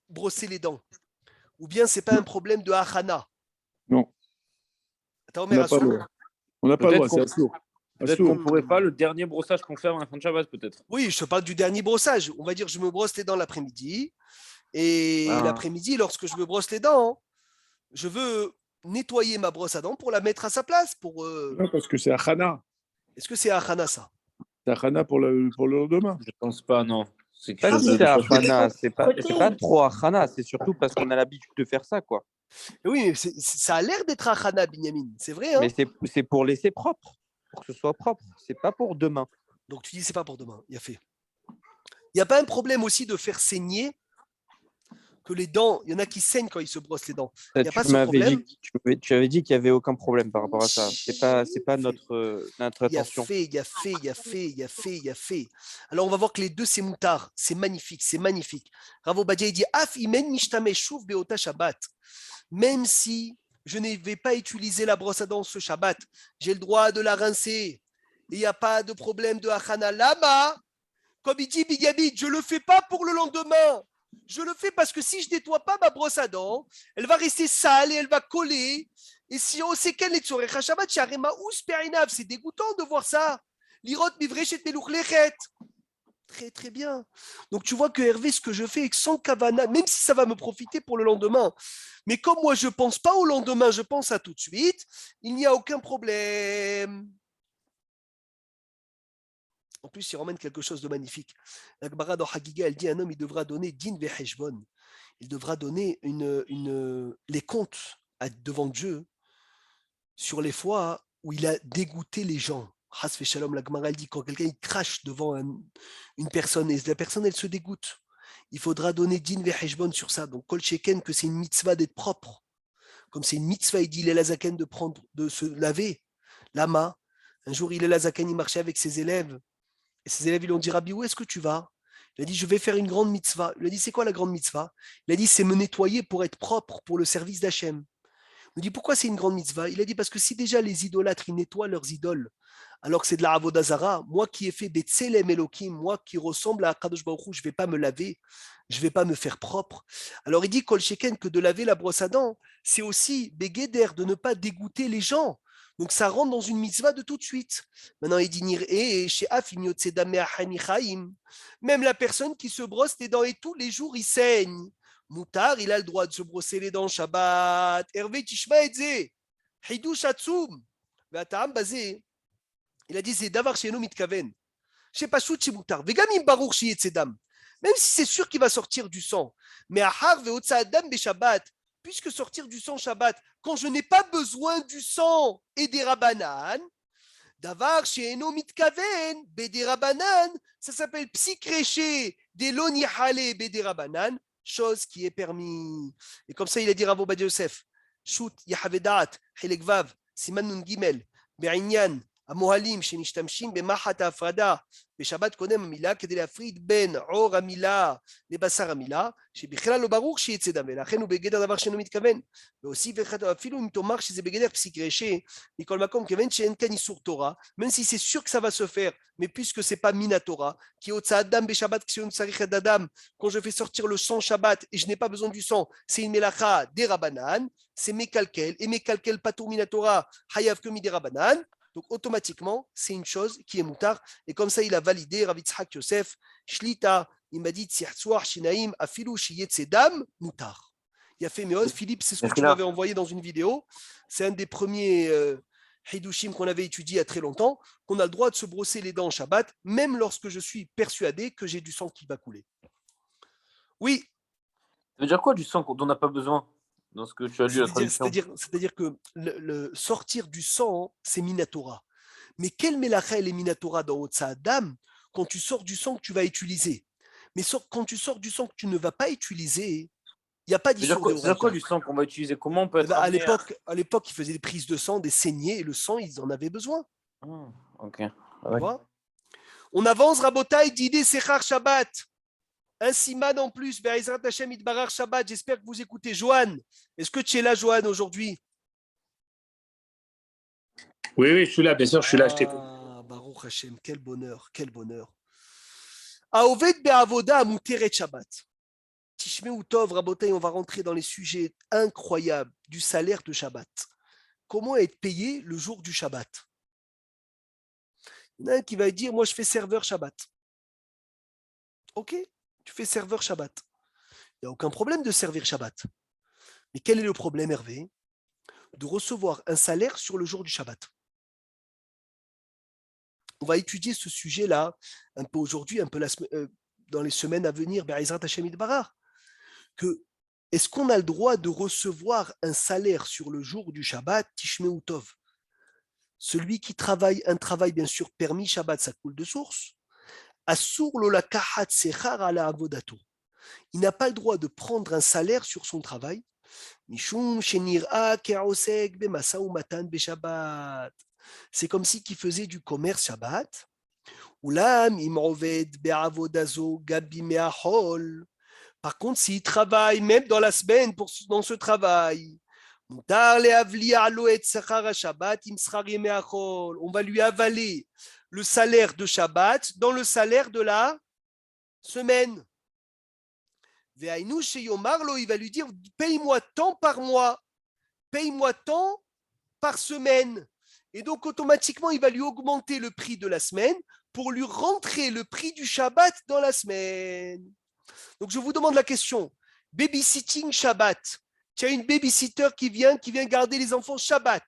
brossé les dents? Ou bien c'est pas un problème de hachana? Non. Attends, On n'a pas le droit, Peut-être c'est assourd. Peut-être qu'on ne pourrait pas le dernier brossage qu'on fait avant la fin de Shabbat, peut-être. Oui, je te parle du dernier brossage. On va dire je me brosse les dents l'après-midi. Et l'après-midi, lorsque je me brosse les dents, je veux nettoyer ma brosse à dents pour la mettre à sa place. Non, parce que c'est Achana. Est-ce que c'est Achana, ça? C'est Achana pour le lendemain. Je pense pas, non. C'est Pas quelque si chose c'est de- Achana, c'est pas trop Achana, c'est surtout parce qu'on a l'habitude de faire ça, quoi. Oui, mais ça a l'air d'être Achana, Binyamin. C'est vrai, hein? Mais c'est pour laisser propre, pour que ce soit propre. C'est pas pour demain. Donc tu dis c'est pas pour demain. Il y a fait. Il n'y a pas un problème aussi de faire saigner que les dents, il y en a qui saignent quand ils se brossent les dents. Il n'y a pas ce problème. Tu avais dit qu'il n'y avait aucun problème par rapport à ça. C'est pas notre Il y a intention. fait. Alors on va voir que les deux c'est moutard, c'est magnifique, c'est magnifique. Rav Obadia il dit Af imen mishtameh shuv beota Shabbat. Même si je ne vais pas utiliser la brosse à dents ce Shabbat, j'ai le droit de la rincer. Et il n'y a pas de problème de Hachana. Lama, comme il dit Bigabit, je ne le fais pas pour le lendemain. Je le fais parce que si je ne nettoie pas ma brosse à dents, elle va rester sale et elle va coller. Et si on sait qu'elle est sur Shabbat, c'est dégoûtant de voir ça. Lirot mivreshet meluchlechet. Très très bien. Donc tu vois que Hervé, ce que je fais sans kavana, même si ça va me profiter pour le lendemain, mais comme moi je ne pense pas au lendemain, je pense à tout de suite, il n'y a aucun problème. En plus, il ramène quelque chose de magnifique. La Gemara dans Hagiga, elle dit un homme, il devra donner din veheshbon. Il devra donner les comptes devant Dieu sur les fois où il a dégoûté les gens. Hasfe Shalom, la Gemara, elle dit quand quelqu'un il crache devant une personne et la personne, elle se dégoûte. Il faudra donner din veheshbon sur ça. Donc, kol sheken, que c'est une mitzvah d'être propre. Comme c'est une mitzvah, il dit il est lazaken de se laver. Lama, un jour, il est lazaken, il marchait avec ses élèves. Et ses élèves, ils lui ont dit, Rabbi, où est-ce que tu vas? Il a dit, je vais faire une grande mitzvah. Il a dit, c'est quoi la grande mitzvah? Il a dit, c'est me nettoyer pour être propre pour le service d'Hachem. Il me dit, pourquoi c'est une grande mitzvah? Il a dit, parce que si déjà les idolâtres, ils nettoient leurs idoles, alors que c'est de la Avodah Zara, moi qui ai fait Betselem Elohim, moi qui ressemble à Kadosh Baruch Hu, je ne vais pas me laver, je ne vais pas me faire propre. Alors il dit, Kol Sheken, que de laver la brosse à dents, c'est aussi Begeder, de ne pas dégoûter les gens. Donc ça rentre dans une mitzvah de tout de suite. Maintenant, il dit chez même la personne qui se brosse les dents et tous les jours il saigne. Moutar, il a le droit de se brosser les dents Shabbat. Hervé Tishma Edze, Hidush Atzum, Vatam Bazé. Il a dit c'est davar chez nous mitkaven. Je sais pas chouchi moutar. Vegamim baruch shi etzedam. Même si c'est sûr qu'il va sortir du sang. Mais ahar veotsa adam be Shabbat. Puisque sortir du sang Shabbat, quand je n'ai pas besoin du sang et des rabanan, davar she'eno mitkaven, bede rabanan, ça s'appelle psikreché, des loni hale bede rabanan, chose qui est permis. Et comme ça, il a dit Rav Ovadia Yosef, shoot yahavedat, helek vav, siman nun gimel, be'inyan, המוהלים שמשתמשים במחט ההפרדה בשבת קודם המילה כדי להפריד בין עור המילה לבשר המילה, שבכלל לא ברור שיצא דם, ולכן הוא בגדר דבר שאינו מתכוון. והוסיף אפילו אם תאמר שזה בגדר פסיק רשע, מכל מקום, כיוון שאין כאן איסור תורה, même si c'est sûr que ça va se faire, mais puisque c'est pas minatora, qui הוצאת דם בשבת כשאין צריך את הדם, quand je fais sortir le sang Shabbat et je n'ai pas besoin du sang, c'est une melacha des rabanan, c'est mekalkel, et mekalkel patur minatora, hayav que mi des rabanan. Donc, automatiquement, c'est une chose qui est moutard. Et comme ça, il a validé, Rav Yitzhak Yosef, Shlita, il m'a dit, Tsiachsuar, Shinaim, Afilu, Shiyetsedam, moutard. Il a fait Méod. Philippe, c'est ce que tu m'avais envoyé dans une vidéo. C'est un des premiers Hidushim qu'on avait étudié il y a très longtemps, qu'on a le droit de se brosser les dents en Shabbat, même lorsque je suis persuadé que j'ai du sang qui va couler. Oui, Ça veut dire quoi du sang dont on n'a pas besoin dans ce que tu as lu la traduction? c'est-à-dire que le sortir du sang, c'est Minatora. Mais quel Melacha est Minatora dans Otsa Adam quand tu sors du sang que tu vas utiliser? Mais quand tu sors du sang que tu ne vas pas utiliser, il n'y a pas Ça veut dire d'issue quoi, de ça veut dire quoi du sang qu'on va utiliser? Comment on peut être amené à l'époque, ils faisaient des prises de sang, des saignées, et le sang, ils en avaient besoin. Ok. Tu vois. On avance, Rabotai, d'idée Sechar Shabbat. Un siman en plus, Be'ezrat Hashem Itbarar Shabbat. J'espère que vous écoutez. Johan, est-ce que tu es là, Johan, aujourd'hui? Oui, je suis là, bien sûr, je suis là, je t'écoute. Baruch Hashem, quel bonheur, quel bonheur. Aoved Be'avoda Amuteret Shabbat. Tishmeu Tov, Rabotai, on va rentrer dans les sujets incroyables du salaire de Shabbat. Comment être payé le jour du Shabbat? Il y en a un qui va dire, moi je fais serveur Shabbat. Ok, tu fais serveur Shabbat. Il n'y a aucun problème de servir Shabbat. Mais quel est le problème, Hervé? De recevoir un salaire sur le jour du Shabbat. On va étudier ce sujet-là un peu aujourd'hui, un peu dans les semaines à venir, Be'ezrat Hashem Itbarach. Que est-ce qu'on a le droit de recevoir un salaire sur le jour du Shabbat, Tishmeu Tov? Celui qui travaille un travail bien sûr permis Shabbat, ça coule de source. Asur lo lakahat sechar ala avodato. Il n'a pas le droit de prendre un salaire sur son travail. Mishum shenir'a ke'osek bemasa umatan beshabbat. C'est comme si qu'il faisait du commerce Shabbat. Ulam imroved be'avodazo gabi me'achol. Par contre, s'il travaille même dans la semaine dans ce travail, on va lui avaler le salaire de Shabbat dans le salaire de la semaine. Il va lui dire, paye-moi tant par mois, paye-moi tant par semaine. Et donc, automatiquement, il va lui augmenter le prix de la semaine pour lui rentrer le prix du Shabbat dans la semaine. Donc, je vous demande la question. Babysitting Shabbat. Tu as une babysitter qui vient garder les enfants Shabbat.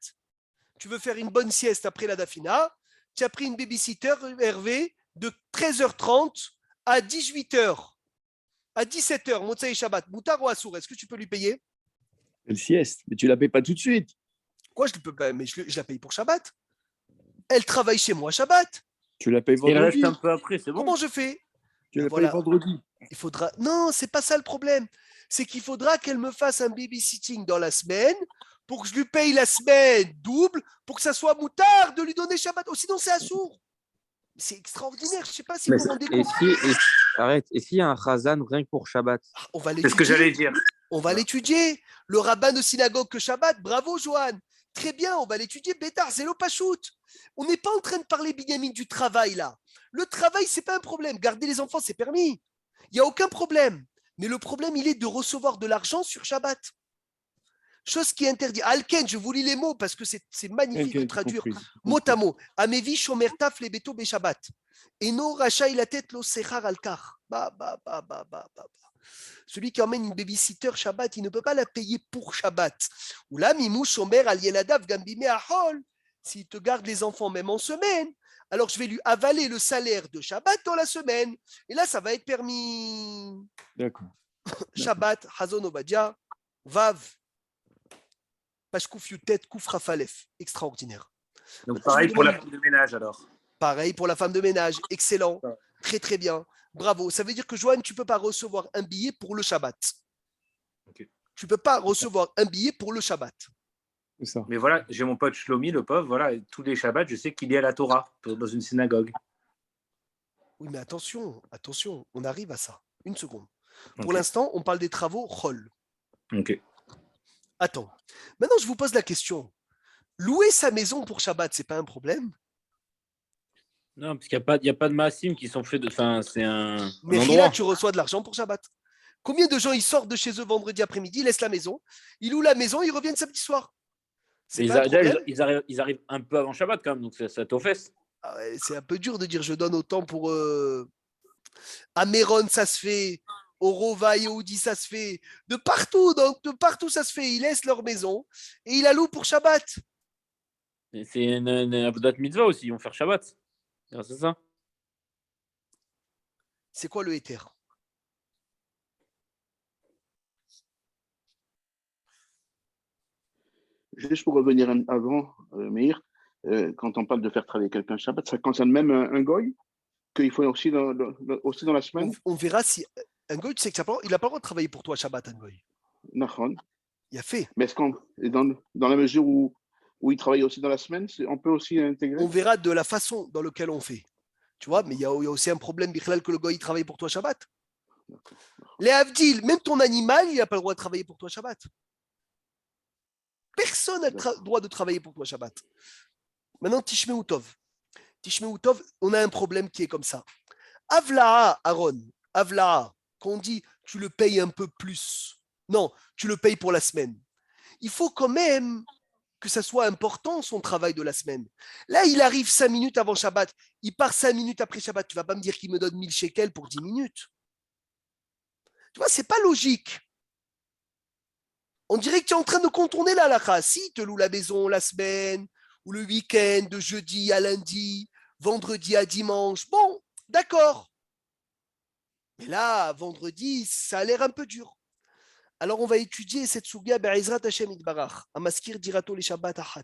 Tu veux faire une bonne sieste après la Dafina. Tu as pris une babysitter, Hervé, de 13h30 à 18h. À 17h, Motsai Shabbat. Moutar ou Assour, est-ce que tu peux lui payer? Le sieste, mais tu ne la payes pas tout de suite. Quoi, je ne peux pas, mais je la paye pour Shabbat. Elle travaille chez moi Shabbat. Tu la payes Et elle vendredi. reste un peu après, c'est bon. Comment je fais? Tu la Voilà. payes vendredi. Il faudra. Non, c'est pas ça le problème. C'est qu'il faudra qu'elle me fasse un babysitting dans la semaine pour que je lui paye la semaine double pour que ça soit moutard de lui donner Shabbat. Oh, sinon, c'est assourd. C'est extraordinaire. Je ne sais pas si vous vous rendez compte. Arrête, et s'il y a un Chazan rien que pour Shabbat? On va C'est ce que j'allais dire. On va l'étudier. Le rabbin de synagogue que Shabbat, bravo Johan. Très bien, on va l'étudier. Bétar, c'est l'opachout. On n'est pas en train de parler, Binyamin, du travail là. Le travail, c'est pas un problème. Garder les enfants, c'est permis. Il n'y a aucun problème. Mais le problème, il est de recevoir de l'argent sur Shabbat. Chose qui est interdite. Alken, je vous lis les mots parce que c'est magnifique de traduire mot à mot. Amevi shomer taf le beto be Shabbat. Eno rachai la tête lo sechar al kar. Celui qui emmène une babysitter Shabbat, il ne peut pas la payer pour Shabbat. Ou là, mimou shomer al yeladav gambime ahol. S'il te garde les enfants même en semaine, alors je vais lui avaler le salaire de Shabbat dans la semaine. Et là, ça va être permis. D'accord. Shabbat, Hazon Obadia, Vav, Pashkouf Yutet, Kouf Rafalef. Extraordinaire. Donc pareil pour la femme de ménage alors. Pareil pour la femme de ménage. Excellent. Très très bien. Bravo. Ça veut dire que Joanne, tu ne peux pas recevoir un billet pour le Shabbat. Okay. Tu ne peux pas recevoir un billet pour le Shabbat. C'est ça. Mais voilà, j'ai mon pote Shlomi, le pauvre, voilà, et tous les Shabbats, je sais qu'il est à la Torah, dans une synagogue. Oui, mais attention, on arrive à ça. Une seconde. Pour l'instant, on parle des travaux Chol. Ok. Attends. Maintenant, je vous pose la question. Louer sa maison pour Shabbat, c'est pas un problème? Non, parce qu'il n'y a pas de massim qui sont faits de. Enfin, c'est un. Mais endroit. là, tu reçois de l'argent pour Shabbat. Combien de gens ils sortent de chez eux vendredi après-midi, ils laissent la maison, ils louent la maison, ils reviennent samedi soir? Ils arrivent un peu avant Shabbat quand même, donc ça t'offesse. Ah ouais, c'est un peu dur de dire je donne autant pour. À Méron, ça se fait. Au Rova et au Di, ça se fait. De partout, ça se fait. Ils laissent leur maison et ils la louent pour Shabbat. C'est une avodat mitzvah aussi, ils vont faire Shabbat. Grâce à ça. C'est quoi le Héter? Juste pour revenir avant, Meir, quand on parle de faire travailler quelqu'un Shabbat, ça concerne même un goy, qu'il faut aussi aussi dans la semaine. On verra si un goy, tu sais qu'il n'a pas le droit de travailler pour toi Shabbat, un goy. Nachon. Il a fait. Mais est-ce qu'on, dans la mesure où il travaille aussi dans la semaine, on peut aussi intégrer? On verra de la façon dans laquelle on fait. Tu vois, mais il y a aussi un problème, Bichlal, que le goy travaille pour toi Shabbat. Les Avdil, même ton animal, il n'a pas le droit de travailler pour toi Shabbat. Personne n'a le droit de travailler pour toi Shabbat. Maintenant, Tishmeu Tov. Tishmeu Tov, on a un problème qui est comme ça. Avla'a, Aaron, Avla'a, quand on dit tu le payes un peu plus. Non, tu le payes pour la semaine. Il faut quand même que ça soit important, son travail de la semaine. Là, il arrive 5 minutes avant Shabbat. Il part 5 minutes après Shabbat. Tu ne vas pas me dire qu'il me donne 1000 shekels pour 10 minutes. Tu vois, ce n'est pas logique. On dirait que tu es en train de contourner la halakha. Si, il te loue la maison la semaine, ou le week-end, de jeudi à lundi, vendredi à dimanche. Bon, d'accord. Mais là, vendredi, ça a l'air un peu dur. Alors, on va étudier cette sougya be'ezrat Hashem itbarach. Amaskir dirato le Shabbat achat.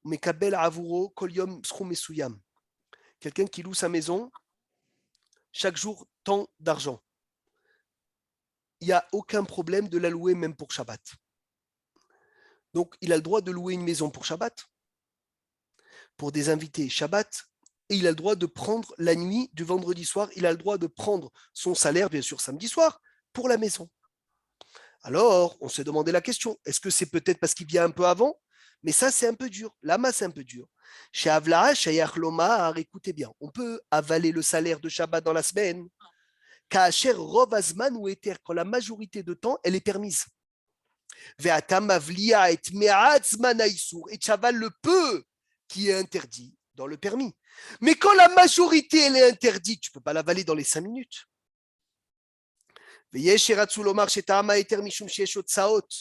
Mekabel avuro kol yom schum mesuyam. Quelqu'un qui loue sa maison, chaque jour, tant d'argent. Il n'y a aucun problème de la louer même pour Shabbat. Donc, il a le droit de louer une maison pour Shabbat, pour des invités Shabbat, et il a le droit de prendre la nuit du vendredi soir, il a le droit de prendre son salaire, bien sûr, samedi soir, pour la maison. Alors, on s'est demandé la question, est-ce que c'est peut-être parce qu'il vient un peu avant? Mais ça, c'est un peu dur. Lama, c'est un peu dur. Chez Avla, chez Yachlomar, écoutez bien, on peut avaler le salaire de Shabbat dans la semaine, Kaacher Rov Azman ou Eter, quand la majorité de temps, elle est permise. Ve'atam avlia et me'at zman haïsour, et chaval le peu qui est interdit dans le permis. Mais quand la majorité, elle est interdite, tu ne peux pas l'avaler dans les 5 minutes. ויש שרצו לומר שטעם ההיתר משום שיש הוצאות.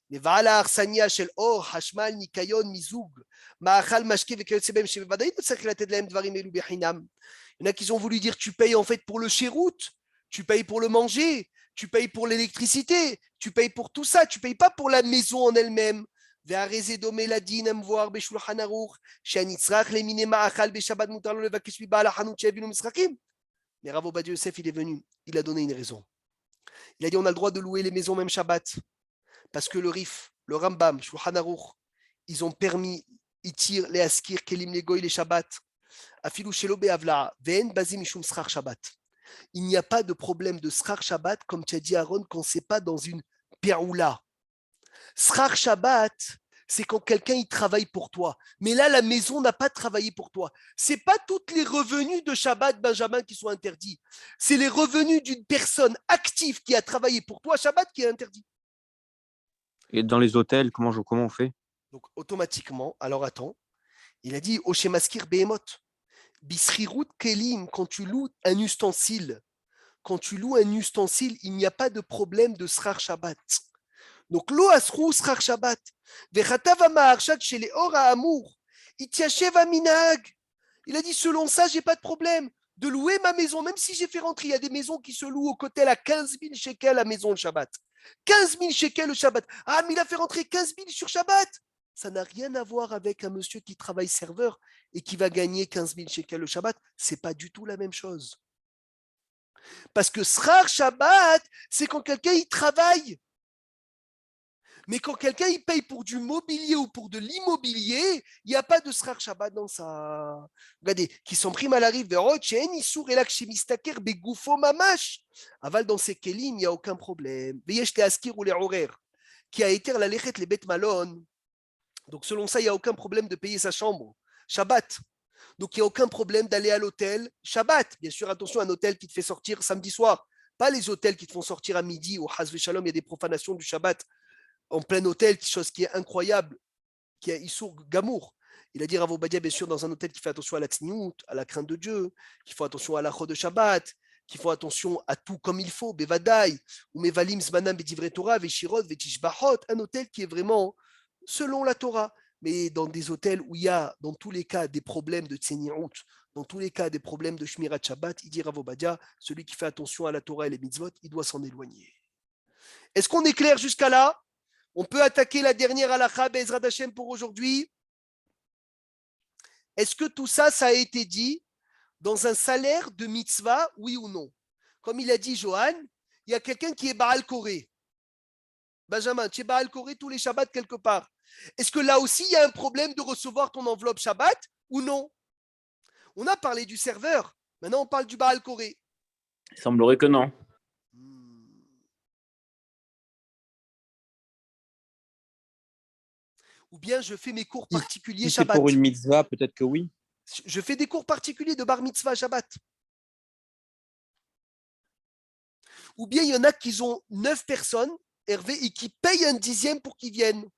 לבעל האכסניה של אור, חשמל, ניקיון, מיזוג, מאכל, משקה וכיוצא בהם, שבוודאי לא צריך לתת להם דברים אלו בחינם. Il y en a qui ont voulu dire tu payes en fait pour le chéroute, tu payes pour le manger, tu payes pour l'électricité, tu payes pour tout ça, tu payes pas pour la maison en elle-même. והרי דומה לדין המבואר בשולחן ערוך, שהנצרך למיני מאכל בשבת מותר לו לבקש מבעל החנות שיביאו משחקים. Mais Rav Ovadia Yosef, il est venu, il a donné une raison. Il a dit on a le droit de louer les maisons même Shabbat, parce que le Rif, le Rambam, Shulchan Aruch, ils ont permis, ils tirent les askir, kelim les goy, les Shabbat, afilu shelo be'avla, ve'en bazim mishum schar Shabbat. Il n'y a pas de problème de schar Shabbat, comme tu as dit Aaron, quand c'est pas dans une peroula. Schar Shabbat, c'est quand quelqu'un il travaille pour toi. Mais là, la maison n'a pas travaillé pour toi. Ce n'est pas tous les revenus de Shabbat, Benjamin, qui sont interdits. C'est les revenus d'une personne active qui a travaillé pour toi, Shabbat, qui est interdit. Et dans les hôtels, comment on fait? Donc, automatiquement, alors attends, il a dit au Shemaskir Behemoth, Bisrirut Kelim, quand tu loues un ustensile, il n'y a pas de problème de Srar Shabbat. Donc, lo asrou Srar Shabbat. Vechatav Amaharshat chez les Ora Amour. Itiachev Aminag. Il a dit selon ça, j'ai pas de problème de louer ma maison, même si j'ai fait rentrer. Il y a des maisons qui se louent au Kotel à 15 000 shekels la maison le Shabbat. 15 000 shekels le Shabbat. Ah, mais il a fait rentrer 15 000 sur Shabbat. Ça n'a rien à voir avec un monsieur qui travaille serveur et qui va gagner 15 000 shekels le Shabbat. C'est pas du tout la même chose. Parce que Srar Shabbat, c'est quand quelqu'un y travaille. Mais quand quelqu'un il paye pour du mobilier ou pour de l'immobilier, il n'y a pas de Srar Shabbat dans ça. Regardez, qui sont pris à la rive, aval dans ces kelim, il n'y a aucun problème. Qui a été la lechet les bêtes malon. Donc selon ça, il n'y a aucun problème de payer sa chambre. Shabbat. Donc il n'y a aucun problème d'aller à l'hôtel. Shabbat. Bien sûr, attention, un hôtel qui te fait sortir samedi soir. Pas les hôtels qui te font sortir à midi. Au Hazve Shalom, il y a des profanations du Shabbat. En plein hôtel, chose qui est incroyable, qui est Issour Gamour. Il a dit Rav Ovadia, bien sûr, dans un hôtel qui fait attention à la tzniout, à la crainte de Dieu, qu'il faut attention à la chod de Shabbat, qu'il faut attention à tout comme il faut, Bevadaï, ou Mevalim Zmanam Bedivre Torah, Veshirot, Vetishbachot, un hôtel qui est vraiment selon la Torah. mais dans des hôtels où il y a, dans tous les cas, des problèmes de tsenirout, dans tous les cas, des problèmes de shmirat Shabbat, il dit Rav Ovadia, celui qui fait attention à la Torah et les mitzvot, il doit s'en éloigner. Est-ce qu'on est clair jusqu'à là? On peut attaquer la dernière halakha Be'ezrat Hashem pour aujourd'hui. Est-ce que tout ça, ça a été dit dans un salaire de mitzvah, oui ou non? Comme il a dit Johan, il y a quelqu'un qui est Baal Koré. Benjamin, tu es Baal Koré tous les Shabbats quelque part. Est-ce que là aussi, il y a un problème de recevoir ton enveloppe Shabbat ou non? On a parlé du serveur. Maintenant, on parle du Baal Koré. Il semblerait que non. Ou bien je fais mes cours particuliers Si c'est Shabbat. pour une mitzvah, peut-être que oui. Je fais des cours particuliers de bar mitzvah Shabbat. Ou bien il y en a qui ont 9 personnes, Hervé, et qui payent un dixième pour qu'ils viennent.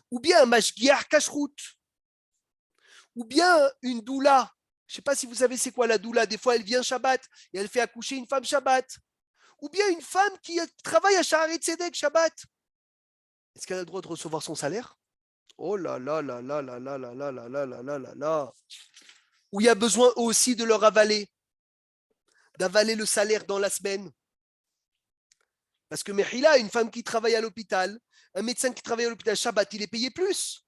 Ou bien un mashgiach kashrut. Ou bien une doula. Je ne sais pas si vous savez c'est quoi la doula. Des fois, elle vient Shabbat et elle fait accoucher une femme Shabbat. Ou bien une femme qui travaille à Shaharit Tzedek Shabbat. Est-ce qu'elle a le droit de recevoir son salaire? Oh là là là là là là là là là là là là là là. Où il y a besoin aussi de leur avaler, d'avaler le salaire dans la semaine. Parce que Mehila, une femme qui travaille à l'hôpital, un médecin qui travaille à l'hôpital Shabbat, il est payé plus.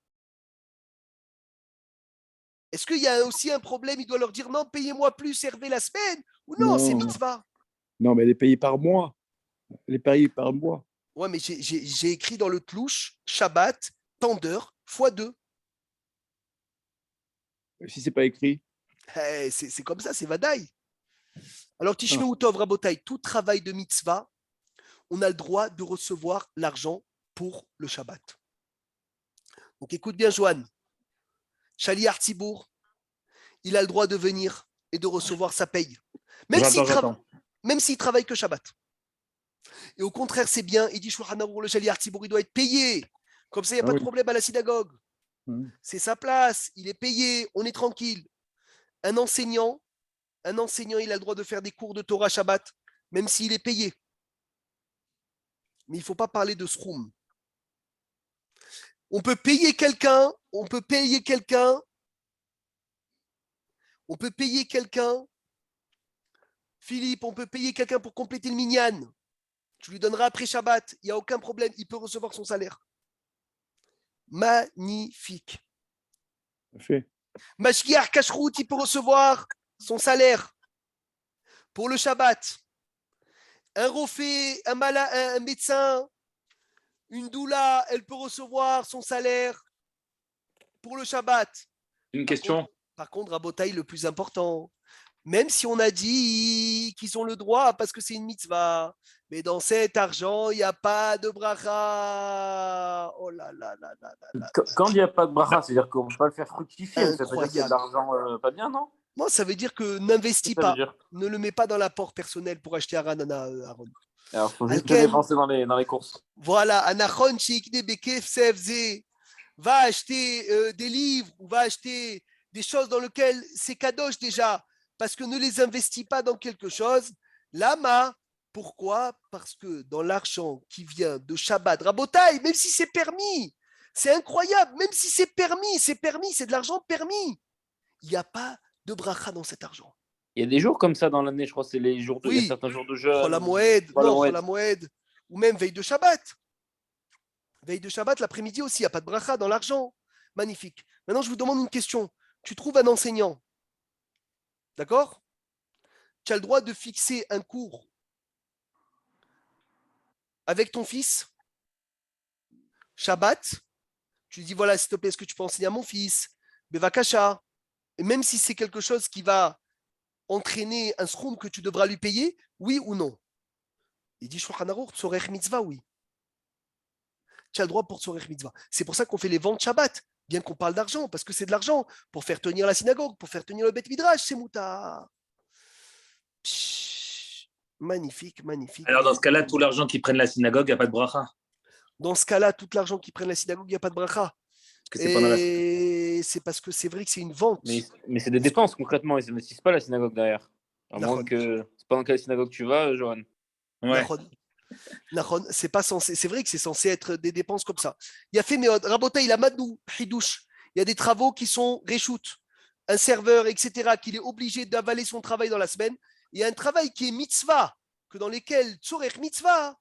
Est-ce qu'il y a aussi un problème? Il doit leur dire non, payez-moi plus, servez la semaine. Ou non, c'est mitzvah. Non, mais elle est payée par mois. Elle est payée par mois. Ouais, mais j'ai écrit dans le tlouche Shabbat, tant d'heures, fois 2. Si c'est pas écrit. C'est comme ça, c'est Vadaï. Alors, Tishmeu Tov Rabotai, tout travail de mitzvah, on a le droit de recevoir l'argent pour le Shabbat. Donc, écoute bien, Johan. Shaliach Tzibour, il a le droit de venir et de recevoir sa paye. Même s'il travaille que Shabbat. Et au contraire, c'est bien. Il dit le Shaliach Tzibour, il doit être payé. Comme ça, il n'y a pas de problème à la synagogue. C'est sa place, il est payé, on est tranquille. Un enseignant, il a le droit de faire des cours de Torah Shabbat, même s'il est payé. Mais il ne faut pas parler de sroum. On peut payer quelqu'un, Philippe, on peut payer quelqu'un pour compléter le minyan. Tu lui donneras après Shabbat, il n'y a aucun problème, il peut recevoir son salaire. Magnifique. Mashgiach Kashrut, il peut recevoir son salaire pour le Shabbat. Un rofé, un médecin, une doula, elle peut recevoir son salaire pour le Shabbat. Une question. Par contre, Rabotaï, le plus important, même si on a dit qu'ils ont le droit parce que c'est une mitzvah, mais dans cet argent, il n'y a pas de bracha. Oh là là là là là. Quand il n'y a pas de bracha, c'est-à-dire qu'on ne peut pas le faire fructifier. Ça veut dire que c'est de l'argent pas bien, non? Non, ça veut dire que n'investis pas. Ne le mets pas dans l'apport personnel pour acheter un ranana, Aaron. Alors, il faut juste le dépenser dans les courses. Voilà, Anachon, Sheikne Bekef CFZ va acheter des livres ou va acheter des choses dans lesquelles c'est kadosh déjà, parce que ne les investis pas dans quelque chose. Lama, pourquoi? Parce que dans l'argent qui vient de Shabbat, Rabotaï, même si c'est permis, c'est incroyable, même si c'est permis, c'est de l'argent permis. Il n'y a pas de bracha dans cet argent. Il y a des jours comme ça dans l'année, je crois, c'est les jours de, il y a certains jours de jeûne. Chol HaMoed, ou même veille de Shabbat. Veille de Shabbat, l'après-midi aussi, il n'y a pas de bracha dans l'argent. Magnifique. Maintenant, je vous demande une question. Tu trouves un enseignant, d'accord? Tu as le droit de fixer un cours avec ton fils, Shabbat. Tu lui dis, voilà, s'il te plaît, est-ce que tu peux enseigner à mon fils? Bevakasha. Et même si c'est quelque chose qui va entraîner un sroum que tu devras lui payer, oui ou non? Il dit, Shulchan Aruch, Tzorech Mitzvah, oui. Tu as le droit pour Tzorech Mitzvah. C'est pour ça qu'on fait les ventes Shabbat, bien qu'on parle d'argent, parce que c'est de l'argent pour faire tenir la synagogue, pour faire tenir le Bet Midrash, c'est mouta. Magnifique, magnifique. Alors, dans ce cas-là, tout l'argent qu'ils prennent la synagogue, il n'y a pas de bracha. Dans ce cas-là, tout l'argent qu'ils prennent la synagogue, il n'y a pas de bracha. Et c'est parce que c'est vrai que c'est une vente. Mais c'est des dépenses concrètement, ils n'investissent pas la synagogue derrière. À moins que c'est pas dans quelle synagogue tu vas, Johan. Ouais. Nahon, c'est pas censé, c'est vrai que c'est censé être des dépenses comme ça. Il a fait, mais Rabota, il a madou, hidouche. Il y a des travaux qui sont reshoot, un serveur, etc., qu'il est obligé d'avaler son travail dans la semaine. Il y a un travail qui est mitzvah, que dans lesquels tzorech mitzvah,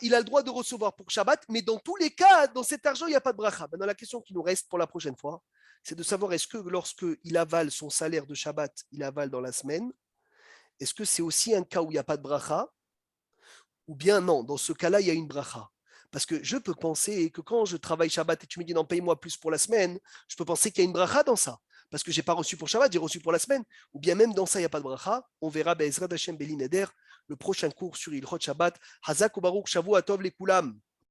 il a le droit de recevoir pour Shabbat, mais dans tous les cas, dans cet argent, il n'y a pas de bracha. Maintenant, la question qui nous reste pour la prochaine fois, c'est de savoir est-ce que lorsqu'il avale son salaire de Shabbat, il avale dans la semaine, est-ce que c'est aussi un cas où il n'y a pas de bracha, ou bien non, dans ce cas-là, il y a une bracha. Parce que je peux penser que quand je travaille Shabbat et tu me dis non, paye-moi plus pour la semaine, je peux penser qu'il y a une bracha dans ça. Parce que je n'ai pas reçu pour Shabbat, j'ai reçu pour la semaine. Ou bien même dans ça, il n'y a pas de bracha. On verra Be'ezrat Hashem Beli Neder, le prochain cours sur Ilchot Shabbat. Hazak ou Baruch Shavu Atov les Kulam.